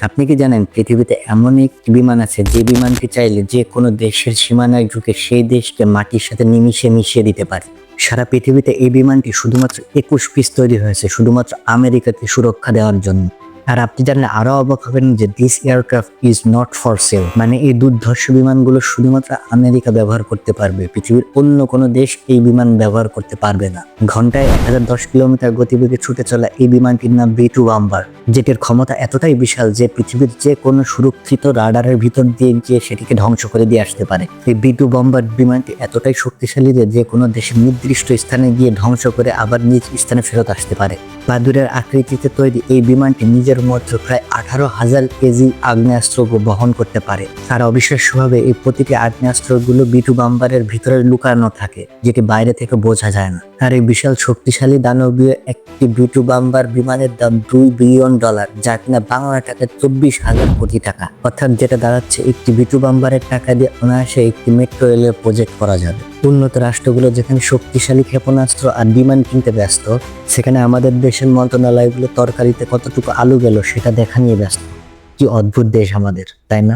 আপনি কি জানেন পৃথিবীতে এমন একটি বিমান আছে যে বিমানটি চাইলে যে কোনো দেশের সীমানায় ঢুকে সেই দেশকে মাটির সাথে নিমিশে মিশিয়ে দিতে পারে। সারা পৃথিবীতে এই বিমানটি শুধুমাত্র 21 পিস তৈরি হয়েছে শুধুমাত্র আমেরিকাকে সুরক্ষা দেওয়ার জন্য। আর আপনি জানলে আরো অবাক হবেন যে this aircraft is not for sale, মানে এই দুর্ধর্ষ বিমানগুলো শুধুমাত্র আমেরিকা ব্যবহার করতে পারবে, পৃথিবীর অন্য কোনো দেশ এই বিমান ব্যবহার করতে পারবে না। ঘন্টায় 1010 কিলোমিটার গতিবেগে ছুটে চলা এই বিমানটির নাম B2 বাম্বার, যেটির ক্ষমতা এতটাই বিশাল যে পৃথিবীর যে কোনো সুরক্ষিত রাডারের ভিতর দিয়ে গিয়ে সেটিকে ধ্বংস করে দিয়ে আসতে পারে। এই B2 বাম্বার বিমানটি এতটাই শক্তিশালী যে কোনো দেশের নির্দিষ্ট স্থানে গিয়ে ধ্বংস করে আবার নিজ স্থানে ফেরত আসতে পারে। বাদুড়ের আকৃতিতে তৈরি এই বিমানটি নিজের মধ্যে প্রায় 18,000 কেজি আগ্নেয়াস্ত্র বহন করতে পারে। আর অবিশ্বাস্যভাবে এই প্রতিটি আগ্নেয়াস্ত্রগুলো B2 বাম্বারের ভিতরে লুকানো থাকে, যেটি বাইরে থেকে বোঝা যায় না। আর এই বিশাল শক্তিশালী দানবীয় একটি B2 বাম্বার বিমানের দাম $2 বিলিয়ন, যা কিনা বাংলা টাকায় 24,000 কোটি টাকা, অর্থাৎ যেটা দাঁড়াচ্ছে একটি B2 বাম্বারের টাকা দিয়ে অনায়াসে একটি মেট্রো রেলের প্রজেক্ট করা যাবে। উন্নত রাষ্ট্রগুলো যেখানে শক্তিশালী ক্ষেপণাস্ত্র আর বিমান কিনতে ব্যস্ত, সেখানে আমাদের দেশের মন্ত্রণালয়গুলো তরকারিতে কতটুকু আলু গেল সেটা দেখা নিয়ে ব্যস্ত। কি অদ্ভুত দেশ আমাদের, তাই না?